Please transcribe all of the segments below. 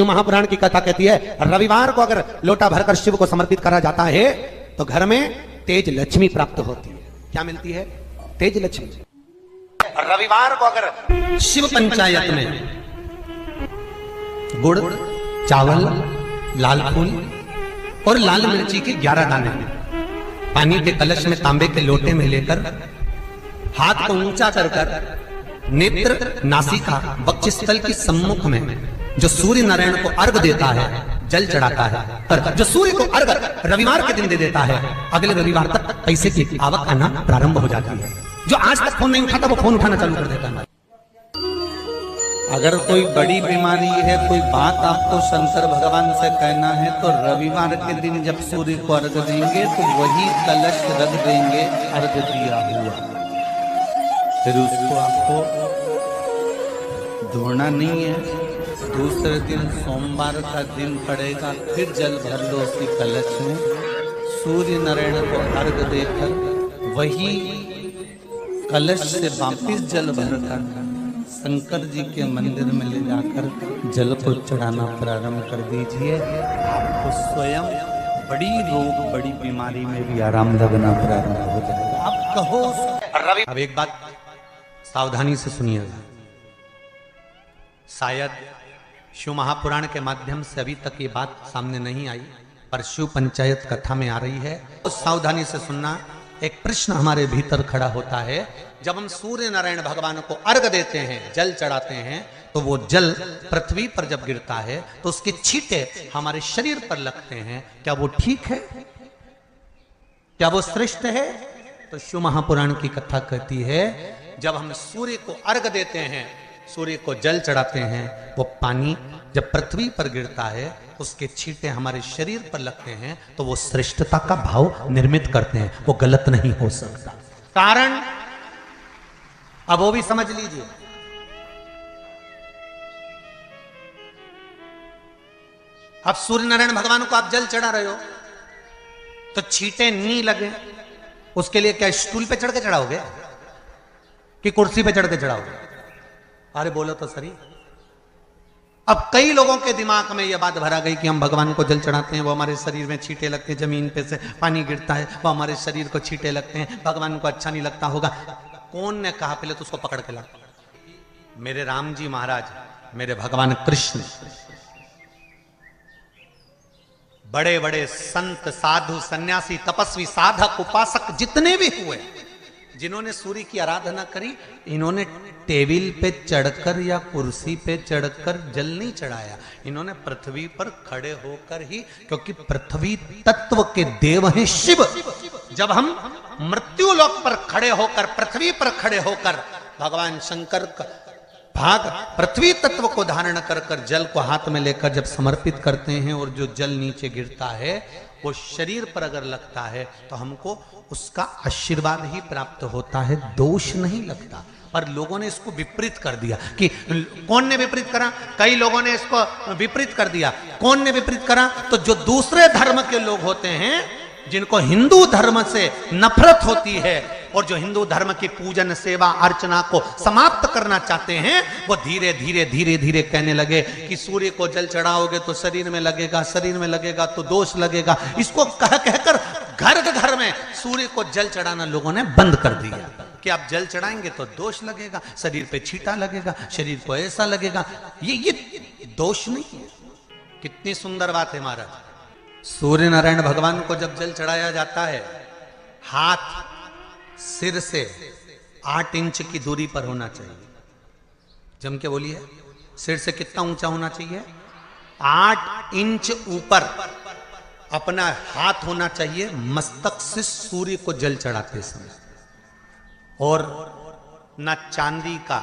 शिव महापुराण की कथा कहती है रविवार को अगर लोटा भरकर शिव को समर्पित करा जाता है तो घर में तेज लक्ष्मी प्राप्त होती है। क्या मिलती है? तेज लक्ष्मी। रविवार को अगर शिव पंचायत में गुड़, चावल, लाल फूल और लाल मिर्ची के 11 दाने पानी के कलश में तांबे के लोटे में लेकर हाथ को ऊंचा कर नेत्र, नासिका, वक्षस्थल के सम्मुख में जो सूर्य नारायण को अर्घ देता है, जल चढ़ाता है, पर जो सूर्य को अर्घ रविवार के दिन दे देता है, अगले रविवार तक पैसे की आवक आना प्रारंभ हो जाती है। जो आज तक फोन नहीं उठाता वो फोन उठाना चालू कर देता है। अगर कोई बड़ी बीमारी है, कोई बात आपको शंकर भगवान से कहना है, तो रविवार के दिन जब सूर्य को अर्घ देंगे तो वही कलश रख देंगे अर्घ दिया हुआ, फिर उसको आपको धोना नहीं है। दूसरे दिन सोमवार का दिन पड़ेगा, फिर जल भर लो उसी कलश में, सूर्य नारायण को अर्घ देकर वही कलश से वापिस जल भरकर शंकर जी के मंदिर में ले जाकर जल को चढ़ाना प्रारंभ कर दीजिए। आपको स्वयं बड़ी रोग, बड़ी बीमारी में भी आराम लगना प्रारंभ हो जाएगा। आप कहो। अब एक बात सावधानी से सुनिएगा, शायद शिव महापुराण के माध्यम से अभी तक ये बात सामने नहीं आई, पर शिव पंचायत कथा में आ रही है तो सावधानी से सुनना। एक प्रश्न हमारे भीतर खड़ा होता है, जब हम सूर्य नारायण भगवान को अर्घ देते हैं, जल चढ़ाते हैं, तो वो जल पृथ्वी पर जब गिरता है तो उसके छींटे हमारे शरीर पर लगते हैं। क्या वो ठीक है? क्या वो श्रेष्ठ है? तो शिव महापुराण की कथा कहती है जब हम सूर्य को अर्घ देते हैं, सूर्य को जल चढ़ाते हैं, वो पानी जब पृथ्वी पर गिरता है उसके छींटे हमारे शरीर पर लगते हैं तो वो श्रेष्ठता का भाव निर्मित करते हैं, वो गलत नहीं हो सकता। कारण अब वो भी समझ लीजिए, अब सूर्य नारायण भगवान को आप जल चढ़ा रहे हो तो छींटे नहीं लगे, उसके लिए क्या स्टूल पे चढ़ के चढ़ाओगे कि कुर्सी पे चढ़ के चढ़ाओगे? अरे बोलो तो सही। अब कई लोगों के दिमाग में यह बात भरा गई कि हम भगवान को जल चढ़ाते हैं, वो हमारे शरीर में छींटे लगते हैं, जमीन पे से पानी गिरता है, वो हमारे शरीर को छींटे लगते हैं, भगवान को अच्छा नहीं लगता होगा। कौन ने कहा? पहले तो उसको पकड़ के ला। मेरे राम जी महाराज, मेरे भगवान कृष्ण, बड़े बड़े संत, साधु, सन्यासी, तपस्वी, साधक, उपासक जितने भी हुए, जिन्होंने सूर्य की आराधना करी, इन्होंने टेबल पे चढ़कर या कुर्सी पे चढ़कर जल नहीं चढ़ाया, इन्होंने पृथ्वी पर खड़े होकर ही, क्योंकि पृथ्वी तत्व के देव हैं शिव। जब हम मृत्यु लोक पर खड़े होकर, पृथ्वी पर खड़े होकर भगवान शंकर का भाग पृथ्वी तत्व को धारण कर कर जल को हाथ में लेकर जब समर्पित करते हैं और जो जल नीचे गिरता है वो शरीर पर अगर लगता है तो हमको उसका आशीर्वाद ही प्राप्त होता है, दोष नहीं लगता। पर लोगों ने इसको विपरीत कर दिया कि कौन ने विपरीत करा? कई लोगों ने इसको विपरीत कर दिया। कौन ने विपरीत करा? तो जो दूसरे धर्म के लोग होते हैं, जिनको हिंदू धर्म से नफरत होती है और जो हिंदू धर्म की पूजन, सेवा, अर्चना को समाप्त करना चाहते हैं, वो धीरे धीरे धीरे धीरे कहने लगे कि सूर्य को जल चढ़ाओगे तो शरीर में लगेगा, शरीर में लगेगा तो दोष लगेगा। इसको कह कहकर घर घर में सूर्य को जल चढ़ाना लोगों ने बंद कर दिया कि आप जल चढ़ाएंगे तो दोष लगेगा, शरीर पे छींटा लगेगा, शरीर को ऐसा लगेगा। ये दोष नहीं है। कितनी सुंदर बात है महाराज। सूर्य नारायण भगवान को जब जल चढ़ाया जाता है, हाथ सिर से 8 इंच की दूरी पर होना चाहिए। जम के बोलिए, सिर से कितना ऊंचा होना चाहिए? 8 इंच ऊपर अपना हाथ होना चाहिए मस्तक से सूर्य को जल चढ़ाते समय। और ना चांदी का,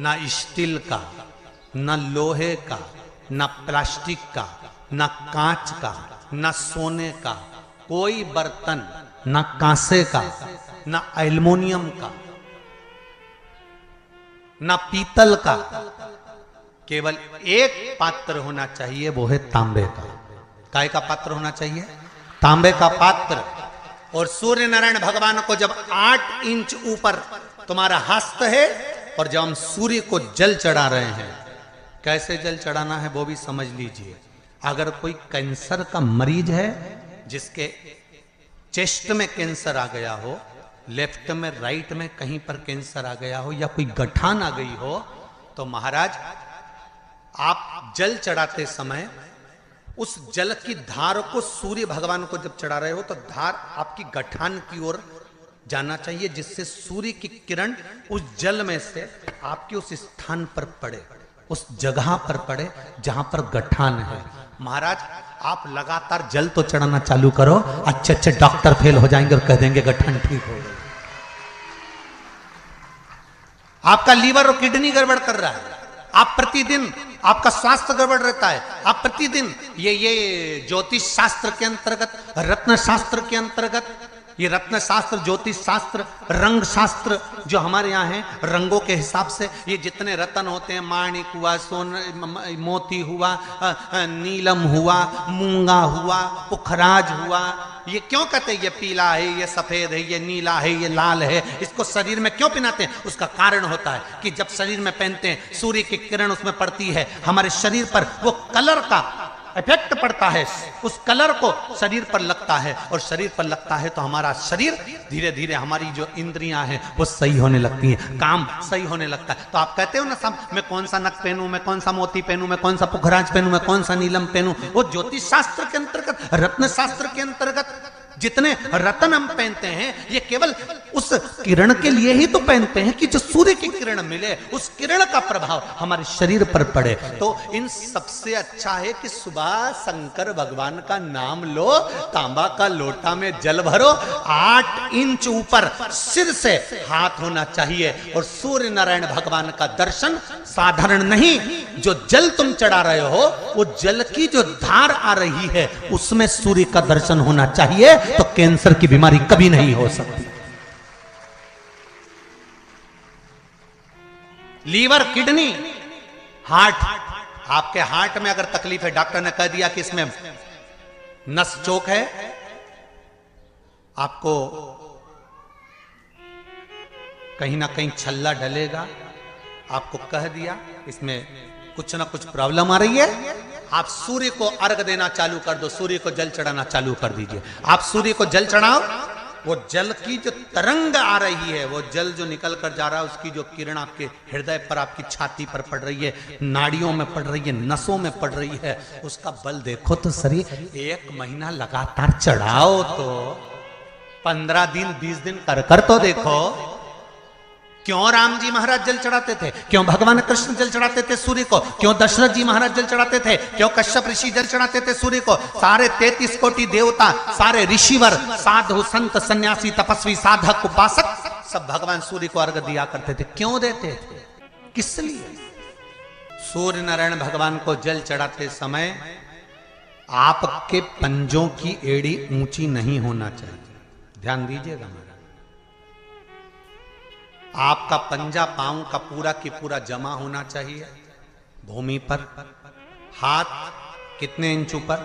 ना स्टील का, ना लोहे का, ना प्लास्टिक का, ना कांच का, ना सोने का कोई बर्तन, ना कांसे का, ना एल्युमिनियम का, ना पीतल का, केवल एक पात्र होना चाहिए, वो है तांबे का। काय का पात्र होना चाहिए? तांबे का पात्र। और सूर्य नारायण भगवान को जब 8 इंच ऊपर तुम्हारा हस्त है और जब हम सूर्य को जल चढ़ा रहे हैं कैसे जल चढ़ाना है वो भी समझ लीजिए। अगर कोई कैंसर का मरीज है, जिसके चेस्ट में कैंसर आ गया हो, लेफ्ट में राइट में कहीं पर कैंसर आ गया हो, या कोई गठान आ गई हो, तो महाराज आप जल चढ़ाते समय उस जल की धार को सूर्य भगवान को जब चढ़ा रहे हो तो धार आपकी गठान की ओर जाना चाहिए, जिससे सूर्य की किरण उस जल में से आपके उस स्थान पर पड़े, उस जगह पर पड़े जहां पर गठान है। महाराज आप लगातार जल तो चढ़ाना चालू करो, अच्छे अच्छे डॉक्टर फेल हो जाएंगे और कह देंगे गठान ठीक हो गई। आपका लीवर और किडनी गड़बड़ कर रहा है, आप प्रतिदिन आपका स्वास्थ्य गड़बड़ रहता है, आप प्रतिदिन ये ज्योतिष शास्त्र के अंतर्गत, रत्न शास्त्र के अंतर्गत, ये रत्न शास्त्र, ज्योतिष शास्त्र, रंग शास्त्र जो हमारे यहाँ है, रंगों के हिसाब से ये जितने रत्न होते हैं, माणिक हुआ, मोती हुआ, नीलम हुआ, मूंगा हुआ, पुखराज हुआ, ये क्यों कहते हैं ये पीला है, ये सफेद है, ये नीला है, ये लाल है, इसको शरीर में क्यों पहनाते हैं? उसका कारण होता है कि जब शरीर में पहनते हैं सूर्य की किरण उसमें पड़ती है, हमारे शरीर पर वो कलर का इफेक्ट पड़ता है, उस कलर को शरीर पर लगता है, और शरीर पर लगता है तो हमारा शरीर धीरे धीरे, हमारी जो इंद्रियां हैं वो सही होने लगती हैं, काम सही होने लगता है। तो आप कहते हो ना सब, मैं कौन सा नक पहनूं, मैं कौन सा मोती पहनूं, मैं कौन सा पुखराज पहनूं, मैं कौन सा नीलम पहनूं, वो ज्योतिष शास्त्र के अंतर्गत, रत्न शास्त्र के अंतर्गत जितने रत्न हम पहनते हैं ये केवल उस किरण के लिए ही तो पहनते हैं कि जो सूर्य की किरण मिले, उस किरण का प्रभाव हमारे शरीर पर पड़े। तो इन सबसे अच्छा है कि सुबह शंकर भगवान का नाम लो, तांबा का लोटा में जल भरो, 8 इंच ऊपर सिर से हाथ होना चाहिए, और सूर्य नारायण भगवान का दर्शन साधारण नहीं, जो जल तुम चढ़ा रहे हो वो जल की जो धार आ रही है उसमें सूर्य का दर्शन होना चाहिए, तो कैंसर की बीमारी कभी नहीं हो सकती। लीवर, किडनी, हार्ट, आपके हार्ट में अगर तकलीफ है, डॉक्टर ने कह दिया कि इसमें नस चोक है, आपको कहीं ना कहीं छल्ला डलेगा, आपको कह दिया इसमें कुछ ना कुछ प्रॉब्लम आ रही है, आप सूर्य को अर्घ देना चालू कर दो, सूर्य को जल चढ़ाना चालू कर दीजिए। आप सूर्य को जल चढ़ाओ, वो जल की जो तरंग आ रही है, वो जल जो निकल कर जा रहा है, उसकी जो किरण आपके हृदय पर, आपकी छाती पर पड़ रही है, नाड़ियों में पड़ रही है, नसों में पड़ रही है, उसका बल देखो तो सही। 1 महीना लगातार चढ़ाओ, तो 15 दिन 20 दिन कर तो देखो। क्यों राम जी महाराज जल चढ़ाते थे, क्यों भगवान कृष्ण जल चढ़ाते थे सूर्य को, क्यों दशरथ जी महाराज जल चढ़ाते थे, क्यों कश्यप ऋषि जल चढ़ाते थे सूर्य को, सारे 33 कोटि देवता, सारे ऋषिवर, साधु संत सन्यासी तपस्वी साधक उपासक सब भगवान सूर्य को अर्घ दिया करते थे। क्यों देते थे, किस लिए? सूर्य नारायण भगवान को जल चढ़ाते समय आपके पंजों की एड़ी ऊंची नहीं होना चाहिए, ध्यान दीजिएगा। आपका पंजा पांव का पूरा की पूरा जमा होना चाहिए भूमि पर। हाथ कितने इंच ऊपर?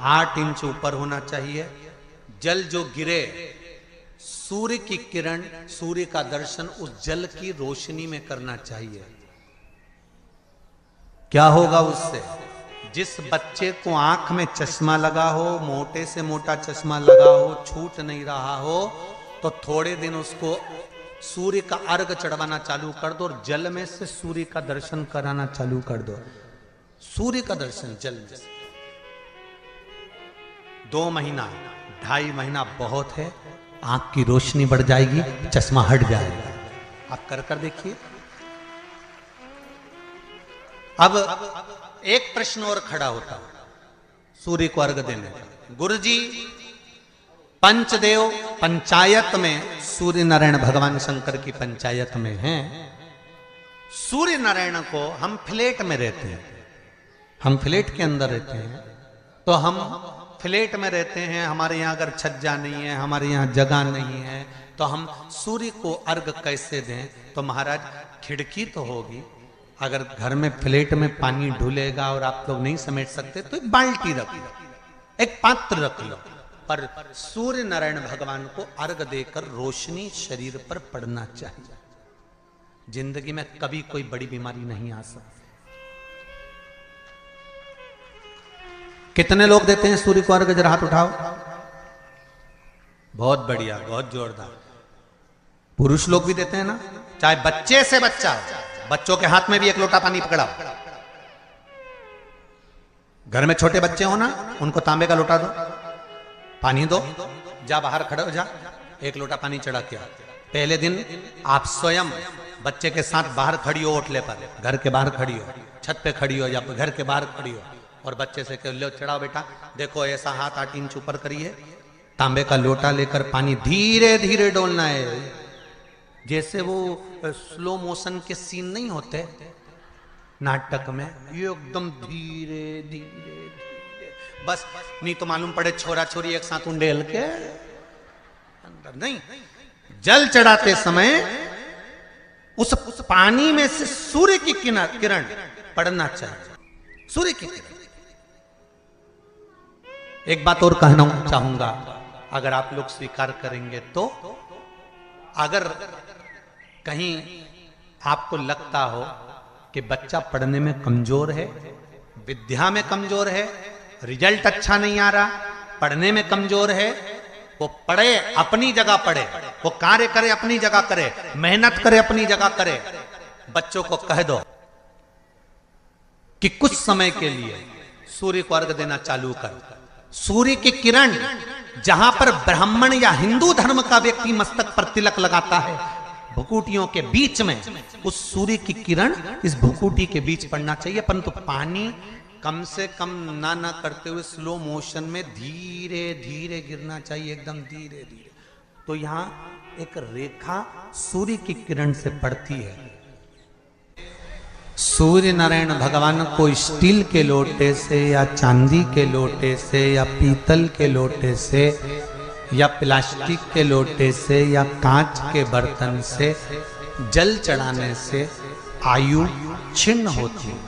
8 इंच ऊपर होना चाहिए। जल जो गिरे, सूर्य की किरण, सूर्य का दर्शन उस जल की रोशनी में करना चाहिए। क्या होगा उससे? जिस बच्चे को आंख में चश्मा लगा हो, मोटे से मोटा चश्मा लगा हो, छूट नहीं रहा हो, तो थोड़े दिन उसको सूर्य का अर्घ चढ़वाना चालू कर दो, और जल में से सूर्य का दर्शन कराना चालू कर दो। सूर्य का दर्शन जल में से 2 महीना 2.5 महीना बहुत है, आंख की रोशनी बढ़ जाएगी, चश्मा हट जाएगा। आप कर देखिए। अब एक प्रश्न और खड़ा होता है सूर्य को अर्घ देने का। गुरुजी, पंचदेव पंचायत में सूर्य नारायण भगवान शंकर की पंचायत में हैं, सूर्य नारायण को हम फ्लैट में रहते हैं, हम फ्लैट के अंदर रहते हैं, तो हम फ्लैट में रहते हैं, हमारे यहाँ अगर छज्जा नहीं है, हमारे यहाँ जगह नहीं है, तो हम सूर्य को अर्घ कैसे दें? तो महाराज खिड़की तो होगी, अगर घर में फ्लैट में पानी ढुलेगा और आप लोग नहीं समेट सकते तो एक बाल्टी रख लो, एक पात्र रख लो, पर सूर्य नारायण भगवान को अर्घ देकर रोशनी शरीर पर पड़ना चाहिए। जिंदगी में कभी कोई बड़ी बीमारी नहीं आ सकती। कितने लोग देते हैं सूर्य को अर्घ्य? जरा हाथ उठाओ। बहुत बढ़िया, बहुत जोरदार। पुरुष लोग भी देते हैं ना, चाहे बच्चे से बच्चा, बच्चों के हाथ में भी एक लोटा पानी पकड़ाओ। घर में छोटे बच्चे हो ना, उनको तांबे का लोटा दो, पानी दो, जा बाहर खड़े हो जा, एक लोटा पानी चढ़ा के आ। पहले दिन आप स्वयं बच्चे के साथ बाहर खड़ी हो, ओटले पर, घर के बाहर खड़ी हो, छत पे खड़ी हो या घर के बाहर खड़ी हो, और बच्चे से कह लो चढ़ाओ बेटा, देखो ऐसा हाथ 8 इंच ऊपर करिए, तांबे का लोटा लेकर पानी धीरे धीरे डोलना है। जैसे वो स्लो मोशन के सीन नहीं होते नाटक में, ये एकदम धीरे धीरे धीरे, बस नहीं तो मालूम पड़े छोरा छोरी एक साथ उंडेल के अंदर नहीं। जल चढ़ाते समय उस पानी में से सूर्य की किरण पड़ना चाहिए, सूर्य की किरण। एक बात और कहना चाहूंगा, अगर आप लोग स्वीकार करेंगे तो, अगर कहीं आपको लगता हो कि बच्चा पढ़ने में कमजोर है, विद्या में कमजोर है, रिजल्ट अच्छा नहीं आ रहा, पढ़ने में कमजोर है, वो पढ़े, अपनी जगह पढ़े, वो कार्य करे, अपनी जगह करे, मेहनत करे, अपनी जगह करे। बच्चों को कह दो कि कुछ समय के लिए सूर्य को अर्घ देना चालू कर। सूर्य की किरण जहां पर ब्राह्मण या हिंदू धर्म का व्यक्ति मस्तक पर तिलक लगाता है, भुकुटियों के बीच में उस सूर्य की किरण इस भुकुटी के बीच पड़ना चाहिए, परंतु पानी कम से कम ना करते हुए स्लो मोशन में धीरे धीरे गिरना चाहिए, एकदम धीरे धीरे। तो यहां एक रेखा सूर्य की किरण से पड़ती है। सूर्य नारायण भगवान को स्टील के लोटे से या चांदी के लोटे से या पीतल के लोटे से या प्लास्टिक के लोटे से या कांच के बर्तन से जल चढ़ाने से आयु छिन्न होती है।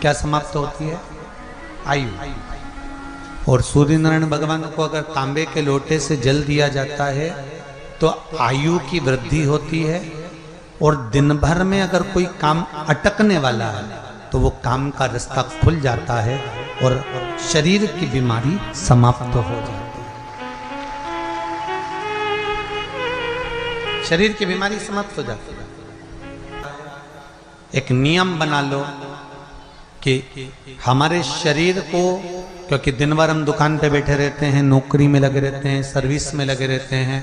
क्या समाप्त होती है? आयु। और सूर्य नारायण भगवान को अगर तांबे के लोटे से जल दिया जाता है तो आयु की वृद्धि होती है, और दिन भर में अगर कोई काम अटकने वाला है तो वो काम का रास्ता खुल जाता है और शरीर की बीमारी समाप्त हो जाती है। शरीर की बीमारी समाप्त हो जाती है। एक नियम बना लो कि हमारे शरीर को, क्योंकि दिन भर हम दुकान पे बैठे रहते हैं, नौकरी में लगे रहते हैं, सर्विस में लगे रहते हैं,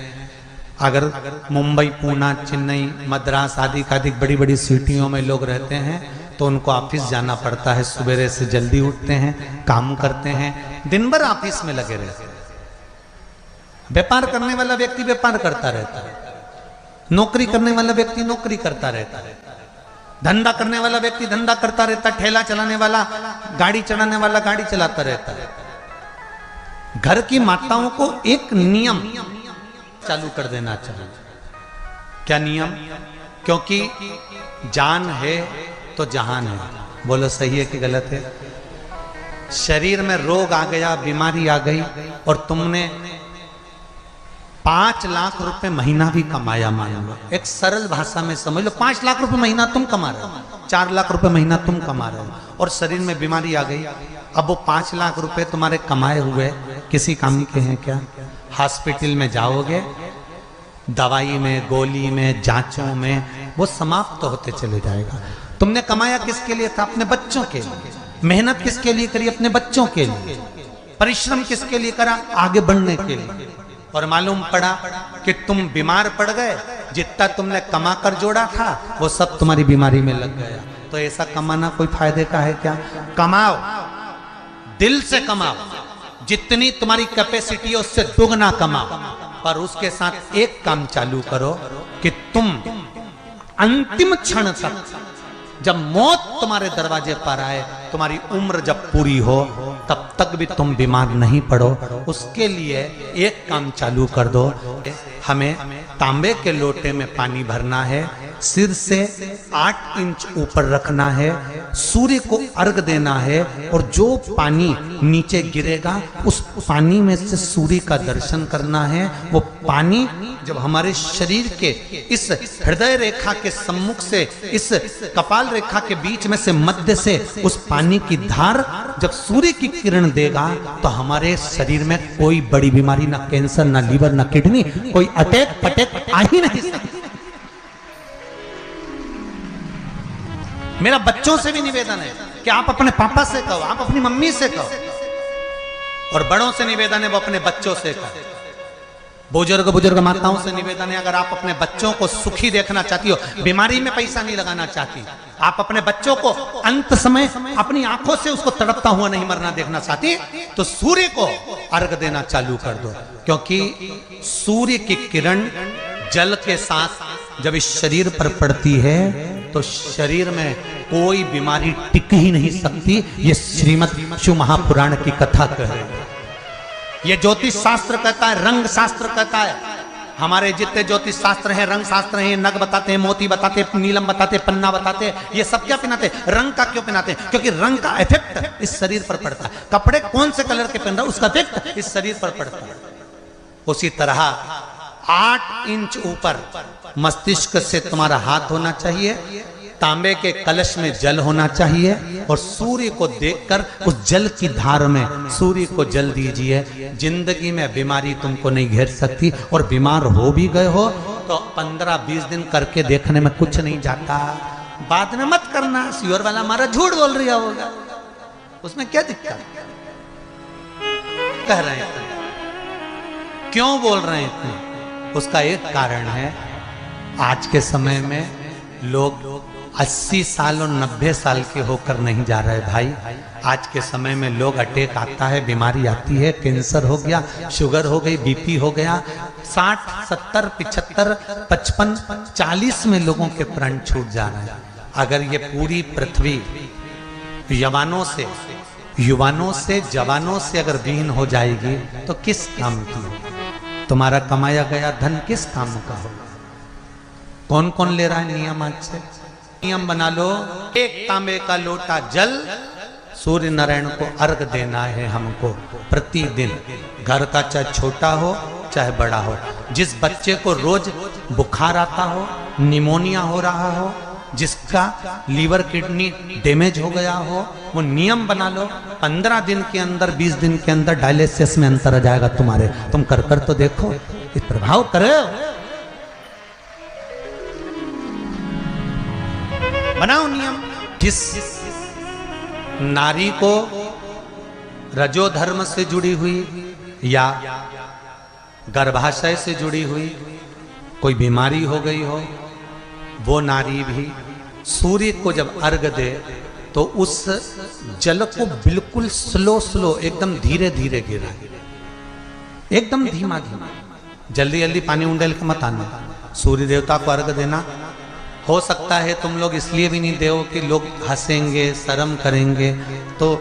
अगर मुंबई, पूना, चेन्नई, मद्रास आदि अधिक बड़ी बड़ी सिटियों में लोग रहते हैं तो उनको ऑफिस जाना पड़ता है, सवेरे से जल्दी उठते हैं, काम करते हैं, दिन भर ऑफिस में लगे रहते हैं। व्यापार करने वाला व्यक्ति व्यापार करता रहता है, नौकरी करने वाला व्यक्ति नौकरी करता रहता है, धंधा करने वाला व्यक्ति धंधा करता रहता है, ठेला चलाने वाला, गाड़ी चलाने वाला गाड़ी चलाता रहता है। घर की माताओं को एक नियम चालू कर देना चाहिए। क्या नियम? क्योंकि जान है तो जहान है। बोलो सही है कि गलत है? शरीर में रोग आ गया, बीमारी आ गई, और तुमने 5 लाख रुपए महीना भी कमाया, मान लो, एक सरल भाषा में समझ लो, 5 लाख रुपए महीना तुम कमा रहे हो, 4 लाख रुपए महीना तुम कमा रहे हो, और शरीर में बीमारी आ गई। अब वो 5 लाख रुपए तुम्हारे कमाए हुए किसी काम के हैं क्या? हॉस्पिटल में जाओगे, दवाई में, गोली में, जांचों में वो समाप्त होते चले जाएगा। तुमने कमाया किसके लिए था? अपने बच्चों के लिए। मेहनत किसके लिए करी? अपने बच्चों के लिए। परिश्रम किसके लिए करा? आगे बढ़ने के लिए। और मालूम पड़ा कि तुम बीमार पड़ गए, जितना तुमने कमा कर जोड़ा था वो सब तुम्हारी बीमारी में लग गया। तो ऐसा कमाना कोई फायदे का है क्या? कमाओ, दिल से कमाओ, जितनी तुम्हारी कैपेसिटी है उससे दुगना कमाओ, पर उसके साथ एक काम चालू करो कि तुम अंतिम क्षण तक, जब मौत तुम्हारे दरवाजे पर आए, तुम्हारी उम्र जब पूरी हो, तब तक भी तुम बीमार नहीं पड़ो। उसके लिए एक काम चालू कर दो, हमें तांबे के लोटे में पानी भरना है सिर से 8 इंच ऊपर रखना है, सूर्य को अर्घ देना है, और जो पानी नीचे गिरेगा उस पानी में से सूर्य का दर्शन करना है। वो पानी जब हमारे शरीर के इस हृदय रेखा के सम्मुख से, इस कपाल रेखा के बीच में से, मध्य से उस पानी की धार जब सूर्य की किरण देगा तो हमारे शरीर में कोई बड़ी बीमारी, ना कैंसर, ना लीवर, ना किडनी, कोई अटैक पटैक आ ही नहीं सकती। मेरा बच्चों से भी निवेदन है कि आप अपने पापा से कहो, आप अपनी मम्मी से कहो, और बड़ों से निवेदन है वो अपने बच्चों से कहो। बुजुर्ग माताओं से निवेदन है, अगर आप अपने बच्चों को सुखी देखना चाहती हो, बीमारी में पैसा नहीं लगाना चाहती, आप अपने बच्चों को अंत समय अपनी आंखों से उसको तड़पता हुआ नहीं मरना देखना चाहती, तो सूर्य को अर्घ देना चालू कर दो। क्योंकि सूर्य की किरण जल के साथ जब इस शरीर पर पड़ती है तो शरीर में कोई बीमारी टिक ही नहीं सकती। ये श्रीमद् शिव महापुराण की कथा कह रही है। ये ज्योतिष शास्त्र कहता है, रंग शास्त्र कहता है। हमारे जितने ज्योतिष शास्त्र हैं, रंग शास्त्र हैं, नग बताते हैं, मोती बताते हैं, नीलम बताते हैं, पन्ना बताते हैं, ये सब क्या पहनाते हैं? रंग का क्यों पहनाते हैं? क्योंकि रंग का इफेक्ट इस शरीर पर पड़ता है। कपड़े कौन से कलर के पहन रहा है उसका इफेक्ट इस शरीर पर पड़ता है। उसी तरह 8 इंच ऊपर मस्तिष्क से तुम्हारा हाथ होना चाहिए, तांबे के कलश में जल होना चाहिए, और सूर्य को देखकर उस जल की धार में सूर्य को जल दीजिए। जिंदगी में बीमारी तुमको नहीं घेर सकती, और बीमार हो भी गए हो तो 15-20 दिन करके देखने में कुछ नहीं जाता। बाद में मत करना, श्योर वाला हमारा झूठ बोल रहा होगा, उसमें क्या दिक्कत कह रहे हैं? क्यों बोल रहे हैं इतने? उसका एक कारण है, आज के समय में लोग 80 साल और 90 साल के होकर नहीं जा रहे भाई। आज के समय में लोग अटैक आता है, बीमारी आती है, कैंसर हो गया, शुगर हो गई, बीपी हो गया, 60, 70, 75, 55, 40 में लोगों के प्राण छूट जा रहे हैं। अगर ये पूरी पृथ्वी युवानों से जवानों से अगर विहीन हो जाएगी तो किस काम की? तुम्हारा कमाया गया धन किस काम का होगा? कौन कौन ले रहा है नियम? आज से नियम बना लो, एक तांबे का लोटा जल सूर्य नारायण को अर्घ देना है हमको प्रतिदिन। घर का चाहे छोटा हो चाहे बड़ा हो, जिस बच्चे को रोज बुखार आता हो, निमोनिया हो रहा हो, जिसका लीवर किडनी डैमेज हो गया हो, वो नियम बना लो, 15 दिन के अंदर, 20 दिन के अंदर डायलिसिस में अंतर आ जाएगा तुम्हारे। तुम कर तो देखो, इस प्रभाव करे। बनाओ नियम। जिस नारी को रजो धर्म से जुड़ी हुई या गर्भाशय से जुड़ी हुई कोई बीमारी हो गई हो, वो नारी भी सूर्य को जब अर्घ दे तो उस जल को बिल्कुल स्लो एकदम धीरे धीरे गिराए, एकदम धीमा धीमा, जल्दी जल्दी पानी उंडेल के मत आना। सूर्य देवता को अर्घ देना। हो सकता है तुम लोग इसलिए भी नहीं दो कि लोग हंसेंगे, शर्म करेंगे, तो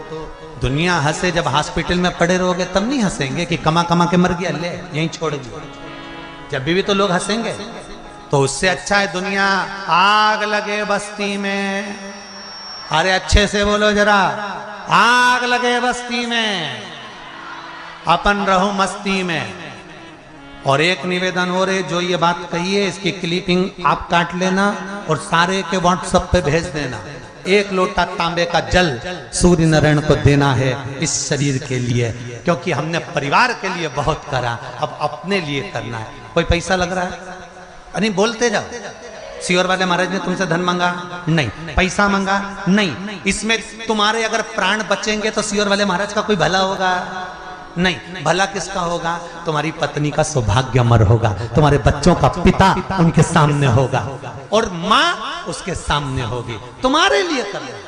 दुनिया हंसे। जब हॉस्पिटल में पड़े रहोगे तब नहीं हंसेंगे कि कमा कमा के मर गया, ले यहीं छोड़ दिया। जब भी तो लोग हंसेंगे। तो उससे अच्छा है दुनिया आग लगे बस्ती में। अरे अच्छे से बोलो जरा, आग लगे बस्ती में, अपन रहो मस्ती में। और एक निवेदन हो रहे, जो ये बात कही है इसकी क्लिपिंग आप काट लेना और सारे के व्हाट्सएप पे भेज देना। 1 लोटा तांबे का जल सूर्य नारायण को देना है इस शरीर के लिए, क्योंकि हमने परिवार के लिए बहुत करा, अब अपने लिए करना है। कोई पैसा लग रहा है? अरे बोलते जाओ। सियोर वाले महाराज ने तुमसे धन मांगा? नहीं। पैसा मांगा? नहीं। इसमें तुम्हारे अगर प्राण बचेंगे तो सियोर वाले महाराज का कोई भला होगा? नहीं। भला किसका होगा? तुम्हारी पत्नी का सौभाग्य अमर होगा, तुम्हारे बच्चों का पिता उनके सामने होगा, और माँ उसके सामने होगी। तुम्हारे लिए करना।